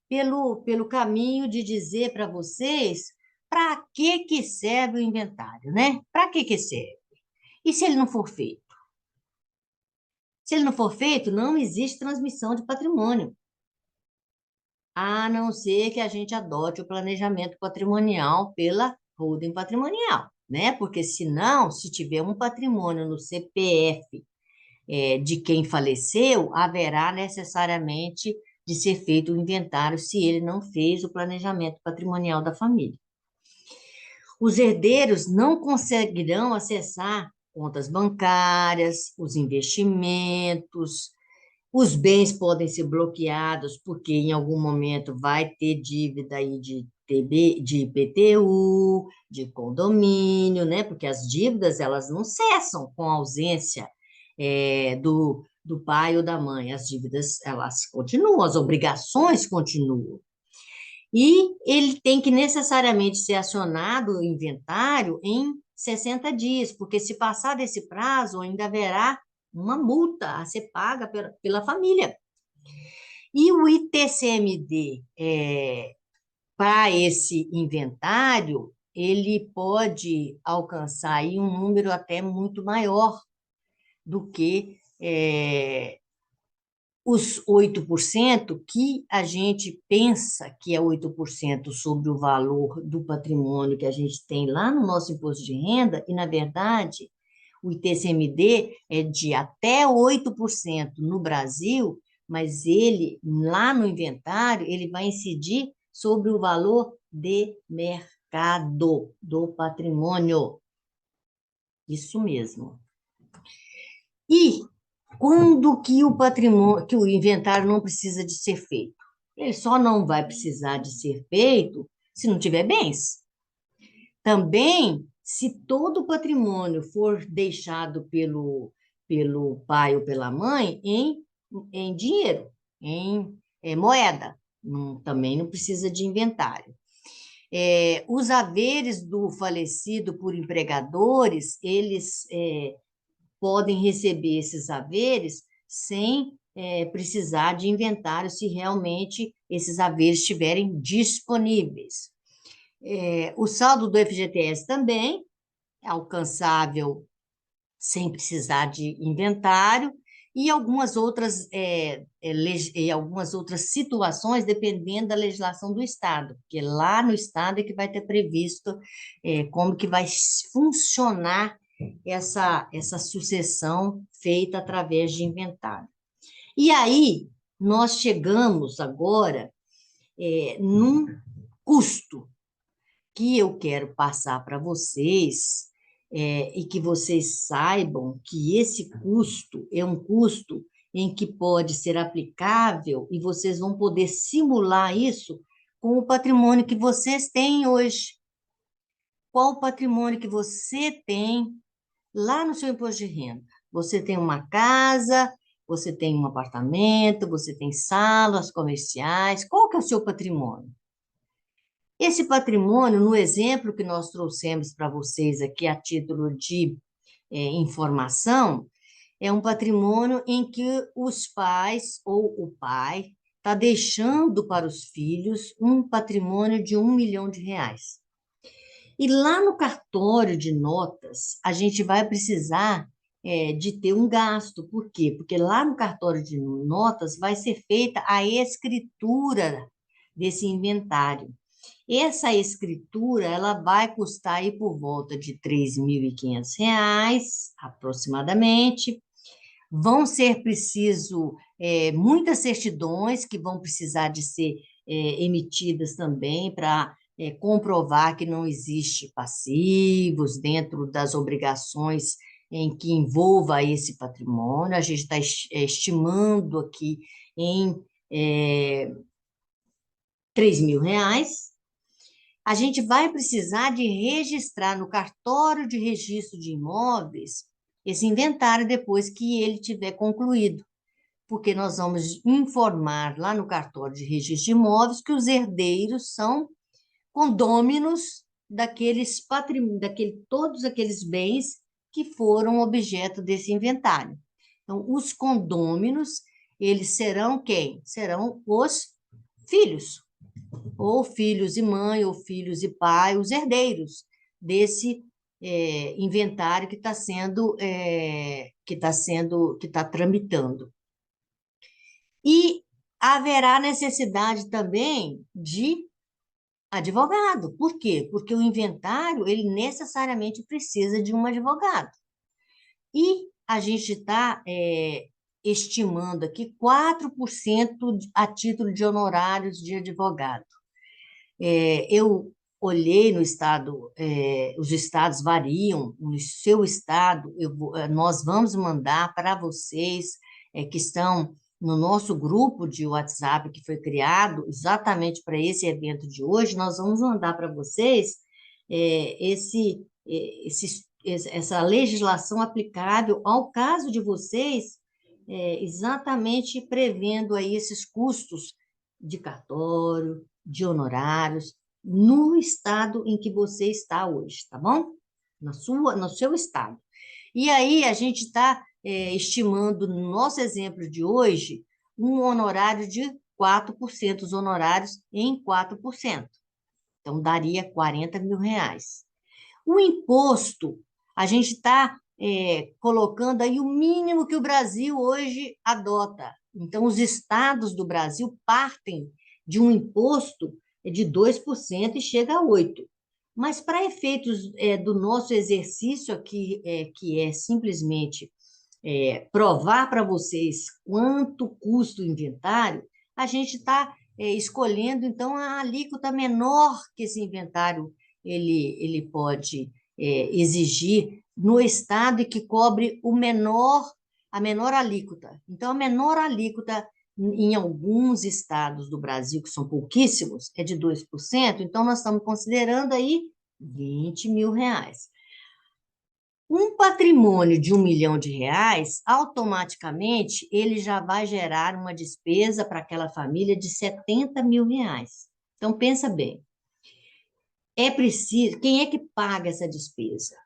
pelo caminho de dizer para vocês para que serve o inventário, né? Para que serve? E se ele não for feito? Se ele não for feito, não existe transmissão de patrimônio, a não ser que a gente adote o planejamento patrimonial pela holding patrimonial, né? Porque senão, se tiver um patrimônio no CPF de quem faleceu, haverá necessariamente de ser feito o inventário se ele não fez o planejamento patrimonial da família. Os herdeiros não conseguirão acessar contas bancárias, os investimentos, os bens podem ser bloqueados porque em algum momento vai ter dívida aí de TB, de IPTU, de condomínio, né? Porque as dívidas elas não cessam com a ausência do pai ou da mãe. As dívidas elas continuam, as obrigações continuam. E ele tem que necessariamente ser acionado o inventário em 60 dias, porque se passar desse prazo, ainda haverá uma multa a ser paga pela família. E o ITCMD, para esse inventário, ele pode alcançar aí um número até muito maior do que os 8% que a gente pensa que é 8% sobre o valor do patrimônio que a gente tem lá no nosso imposto de renda, e, na verdade, o ITCMD é de até 8% no Brasil, mas ele, lá no inventário, ele vai incidir sobre o valor de mercado do patrimônio. Isso mesmo. E quando que o patrimônio, que o inventário não precisa de ser feito? Ele só não vai precisar de ser feito se não tiver bens. Também, se todo o patrimônio for deixado pelo pai ou pela mãe em dinheiro, em moeda, também não precisa de inventário. Os haveres do falecido por empregadores, eles podem receber esses haveres sem precisar de inventário, se realmente esses haveres estiverem disponíveis. O saldo do FGTS também é alcançável sem precisar de inventário, e algumas outras situações, dependendo da legislação do Estado, porque lá no Estado é que vai ter previsto como que vai funcionar essa sucessão feita através de inventário. E aí, nós chegamos agora num custo que eu quero passar para vocês, e que vocês saibam que esse custo é um custo em que pode ser aplicável e vocês vão poder simular isso com o patrimônio que vocês têm hoje. Qual o patrimônio que você tem lá no seu imposto de renda? Você tem uma casa, você tem um apartamento, você tem salas comerciais, qual que é o seu patrimônio? Esse patrimônio, no exemplo que nós trouxemos para vocês aqui a título de informação, é um patrimônio em que os pais ou o pai está deixando para os filhos um patrimônio de R$ 1 milhão. E lá no cartório de notas, a gente vai precisar de ter um gasto. Por quê? Porque lá no cartório de notas vai ser feita a escritura desse inventário. Essa escritura, ela vai custar aí por volta de R$ 3.500, aproximadamente. Vão ser preciso muitas certidões que vão precisar de ser emitidas também para comprovar que não existe passivos dentro das obrigações em que envolva esse patrimônio. A gente está estimando aqui em R$ 3.000. A gente vai precisar de registrar no cartório de registro de imóveis esse inventário depois que ele tiver concluído, porque nós vamos informar lá no cartório de registro de imóveis que os herdeiros são condôminos todos aqueles bens que foram objeto desse inventário. Então, os condôminos, eles serão quem? Serão os filhos, ou filhos e mãe, ou filhos e pai, os herdeiros desse inventário que está tramitando. E haverá necessidade também de advogado. Por quê? Porque o inventário, ele necessariamente precisa de um advogado. E a gente está estimando aqui 4% a título de honorários de advogado. Eu olhei no estado, os estados variam, no seu estado, nós vamos mandar para vocês que estão no nosso grupo de WhatsApp que foi criado exatamente para esse evento de hoje, nós vamos mandar para vocês essa legislação aplicável ao caso de vocês, exatamente prevendo aí esses custos de cartório, de honorários, no estado em que você está hoje, tá bom? No seu estado. E aí a gente está estimando, no nosso exemplo de hoje, um honorário de 4%, os honorários em 4%. Então, daria R$ 40.000. O imposto, a gente está colocando aí o mínimo que o Brasil hoje adota. Então, os estados do Brasil partem de um imposto de 2% e chega a 8%. Mas, para efeitos do nosso exercício aqui, que é simplesmente provar para vocês quanto custa o inventário, a gente está escolhendo, então, a alíquota menor que esse inventário ele pode exigir no estado e que cobre a menor alíquota. Então, a menor alíquota em alguns estados do Brasil, que são pouquíssimos, é de 2%, então nós estamos considerando aí R$ 20.000. Um patrimônio de R$ 1.000.000, automaticamente, ele já vai gerar uma despesa para aquela família de R$ 70.000. Então, pensa bem, é preciso, quem é que paga essa despesa?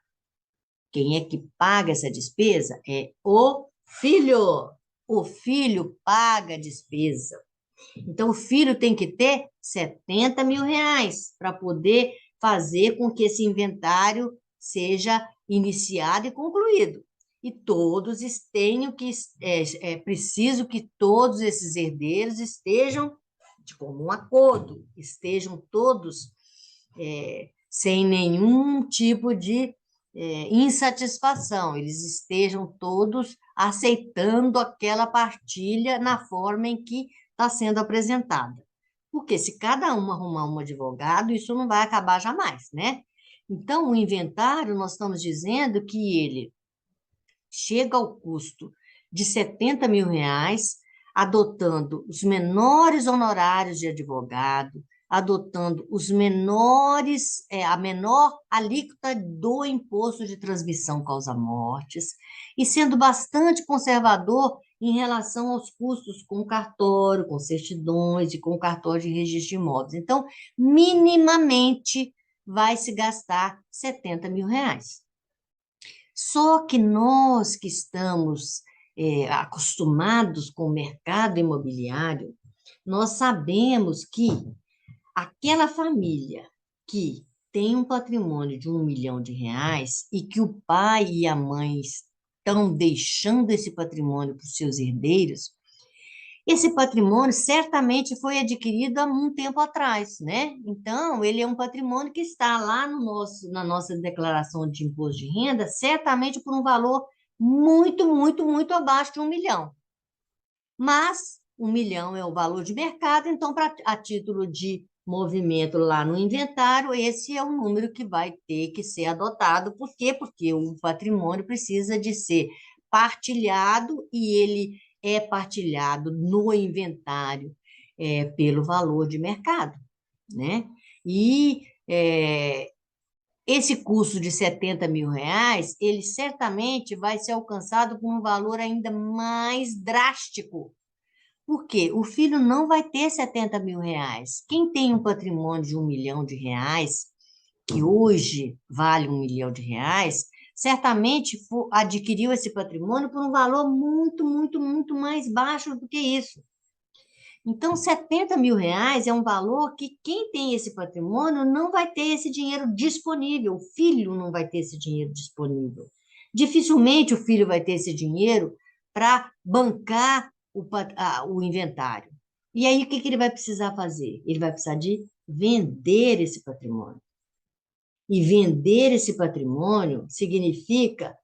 Quem é que paga essa despesa é o filho. O filho paga a despesa. Então, o filho tem que ter R$ 70.000 para poder fazer com que esse inventário seja iniciado e concluído. E todos tenham que, é preciso que todos esses herdeiros estejam de comum acordo, estejam todos sem nenhum tipo de insatisfação, eles estejam todos aceitando aquela partilha na forma em que está sendo apresentada. Porque se cada um arrumar um advogado, isso não vai acabar jamais, né? Então, o inventário, nós estamos dizendo que ele chega ao custo de R$ 70.000, adotando os menores honorários de advogado, adotando a menor alíquota do imposto de transmissão causa-mortes e sendo bastante conservador em relação aos custos com cartório, com certidões e com cartório de registro de imóveis. Então, minimamente vai se gastar R$ 70.000. Só que nós que estamos acostumados com o mercado imobiliário, nós sabemos que aquela família que tem um patrimônio de R$ 1.000.000 e que o pai e a mãe estão deixando esse patrimônio para os seus herdeiros, esse patrimônio certamente foi adquirido há um tempo atrás, né? Então, ele é um patrimônio que está lá na nossa declaração de imposto de renda, certamente por um valor muito, muito, muito abaixo de R$ 1.000.000. Mas R$ 1.000.000 é o valor de mercado, então, a título de movimento lá no inventário, esse é o número que vai ter que ser adotado. Por quê? Porque o patrimônio precisa de ser partilhado e ele é partilhado no inventário pelo valor de mercado, né? E esse custo de R$ 70.000, ele certamente vai ser alcançado por um valor ainda mais drástico. Por quê? O filho não vai ter R$ 70.000. Quem tem um patrimônio de R$ 1.000.000, que hoje vale R$ 1.000.000, certamente adquiriu esse patrimônio por um valor muito, muito, muito mais baixo do que isso. Então, R$ 70.000 é um valor que quem tem esse patrimônio não vai ter esse dinheiro disponível, o filho não vai ter esse dinheiro disponível. Dificilmente o filho vai ter esse dinheiro para bancar o inventário. E aí, o que ele vai precisar fazer? Ele vai precisar de vender esse patrimônio. E vender esse patrimônio significa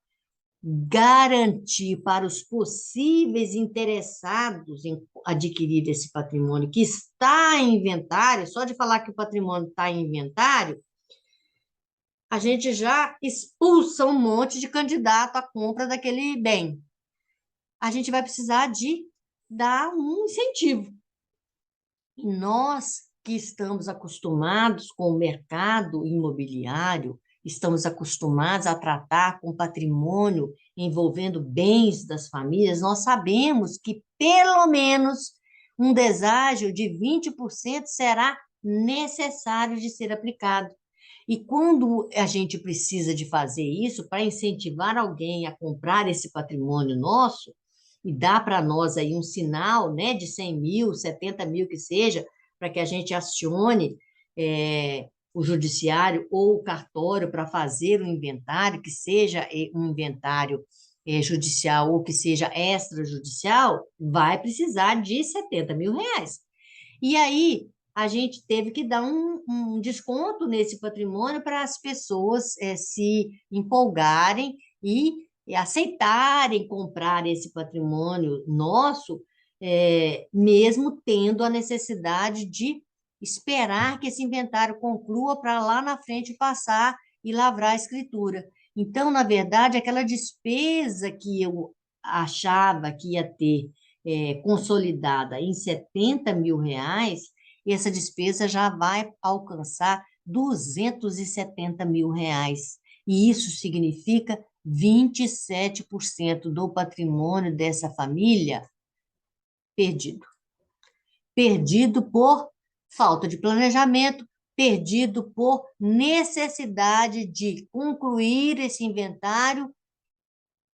garantir para os possíveis interessados em adquirir esse patrimônio que está em inventário, só de falar que o patrimônio está em inventário, a gente já expulsa um monte de candidato à compra daquele bem. A gente vai precisar de dar um incentivo. E nós que estamos acostumados com o mercado imobiliário, estamos acostumados a tratar com patrimônio envolvendo bens das famílias, nós sabemos que pelo menos um deságio de 20% será necessário de ser aplicado. E quando a gente precisa de fazer isso para incentivar alguém a comprar esse patrimônio nosso, e dá para nós aí um sinal, né, de 100 mil, 70 mil que seja, para que a gente acione o judiciário ou o cartório para fazer o inventário, que seja um inventário judicial ou que seja extrajudicial, vai precisar de R$ 70.000. E aí, a gente teve que dar um desconto nesse patrimônio para as pessoas se empolgarem e aceitarem comprar esse patrimônio nosso, mesmo tendo a necessidade de esperar que esse inventário conclua para lá na frente passar e lavrar a escritura. Então, na verdade, aquela despesa que eu achava que ia ter consolidada em R$ 70.000, essa despesa já vai alcançar R$ 270.000. E isso significa 27% do patrimônio dessa família perdido. Perdido por falta de planejamento, perdido por necessidade de concluir esse inventário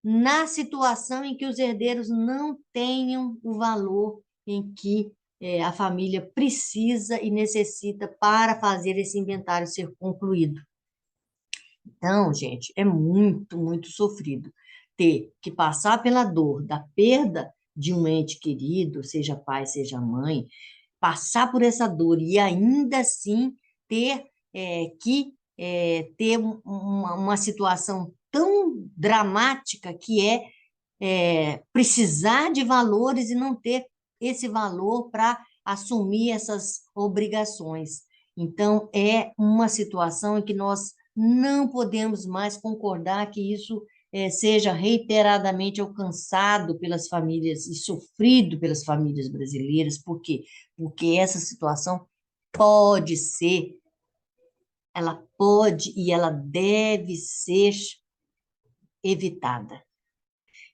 na situação em que os herdeiros não tenham o valor em que a família precisa e necessita para fazer esse inventário ser concluído. Então, gente, é muito, muito sofrido ter que passar pela dor da perda de um ente querido, seja pai, seja mãe, passar por essa dor e ainda assim ter que ter uma situação tão dramática que precisar de valores e não ter esse valor para assumir essas obrigações. Então, é uma situação em que nós não podemos mais concordar que isso seja reiteradamente alcançado pelas famílias e sofrido pelas famílias brasileiras. Por quê? Porque essa situação pode ser, ela pode e ela deve ser evitada.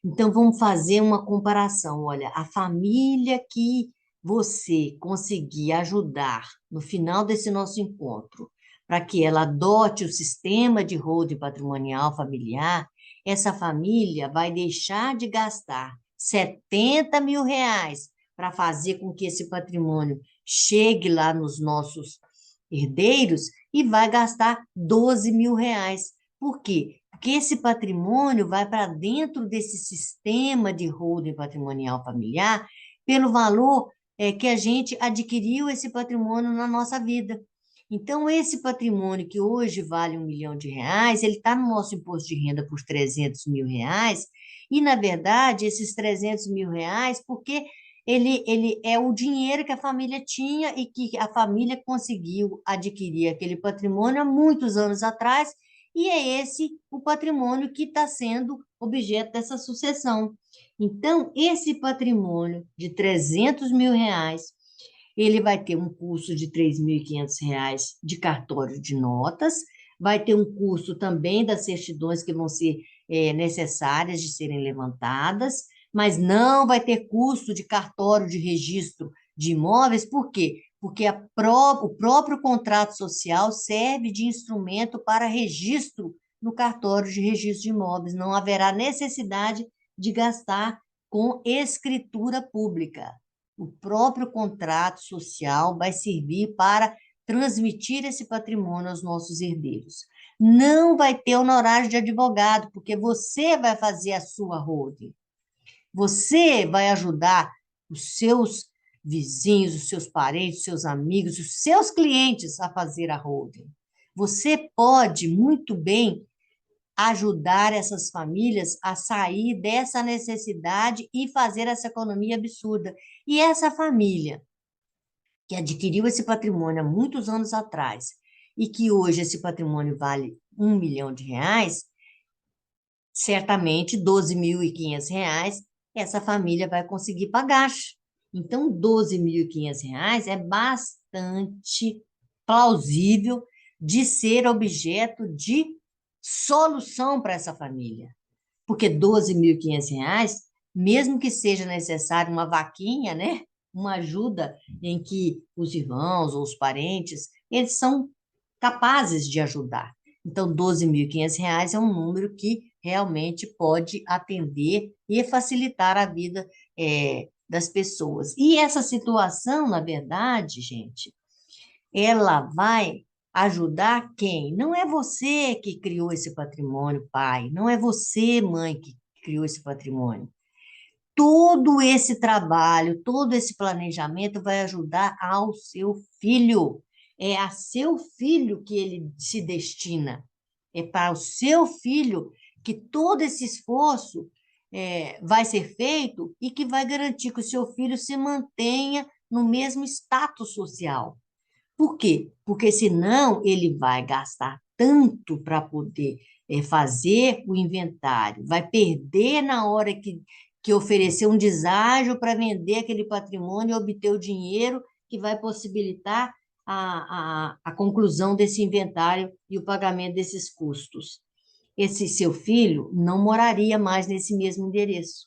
Então, vamos fazer uma comparação. Olha, a família que você conseguir ajudar no final desse nosso encontro, para que ela adote o sistema de holding patrimonial familiar, essa família vai deixar de gastar R$ 70.000 para fazer com que esse patrimônio chegue lá nos nossos herdeiros e vai gastar R$ 12.000. Por quê? Porque esse patrimônio vai para dentro desse sistema de holding patrimonial familiar pelo valor que a gente adquiriu esse patrimônio na nossa vida. Então, esse patrimônio que hoje vale R$ 1 milhão, ele está no nosso imposto de renda por R$ 300.000, e, na verdade, esses R$ 300.000, porque ele é o dinheiro que a família tinha e que a família conseguiu adquirir aquele patrimônio há muitos anos atrás, e é esse o patrimônio que está sendo objeto dessa sucessão. Então, esse patrimônio de R$ 300.000, ele vai ter um custo de R$ 3.500 de cartório de notas, vai ter um custo também das certidões que vão ser necessárias de serem levantadas, mas não vai ter custo de cartório de registro de imóveis. Por quê? Porque o próprio contrato social serve de instrumento para registro no cartório de registro de imóveis. Não haverá necessidade de gastar com escritura pública. O próprio contrato social vai servir para transmitir esse patrimônio aos nossos herdeiros. Não vai ter honorário de advogado, porque você vai fazer a sua holding. Você vai ajudar os seus vizinhos, os seus parentes, os seus amigos, os seus clientes a fazer a holding. Você pode muito bem ajudar essas famílias a sair dessa necessidade e fazer essa economia absurda. E essa família que adquiriu esse patrimônio há muitos anos atrás e que hoje esse patrimônio vale R$ 1 milhão, certamente R$ 12.500 essa família vai conseguir pagar. Então, R$ 12.500 é bastante plausível de ser objeto de solução para essa família. Porque R$ 12.500, mesmo que seja necessário uma vaquinha, né? Uma ajuda em que os irmãos ou os parentes, eles são capazes de ajudar. Então, R$ 12.500 é um número que realmente pode atender e facilitar a vida das pessoas. E essa situação, na verdade, gente, ela vai ajudar quem? Não é você que criou esse patrimônio, pai. Não é você, mãe, que criou esse patrimônio. Todo esse trabalho, todo esse planejamento vai ajudar ao seu filho. É a seu filho que ele se destina. É para o seu filho que todo esse esforço vai ser feito e que vai garantir que o seu filho se mantenha no mesmo status social. Por quê? Porque senão ele vai gastar tanto para poder fazer o inventário, vai perder na hora que oferecer um deságio para vender aquele patrimônio e obter o dinheiro que vai possibilitar a conclusão desse inventário e o pagamento desses custos. Esse seu filho não moraria mais nesse mesmo endereço,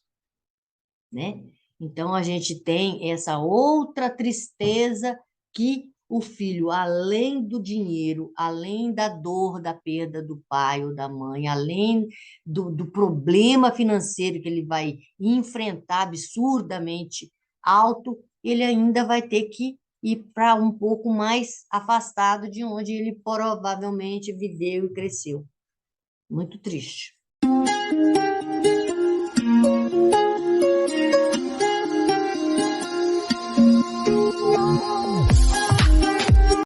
né? Então, a gente tem essa outra tristeza que o filho, além do dinheiro, além da dor da perda do pai ou da mãe, além do problema financeiro que ele vai enfrentar absurdamente alto, ele ainda vai ter que ir para um pouco mais afastado de onde ele provavelmente viveu e cresceu. Muito triste.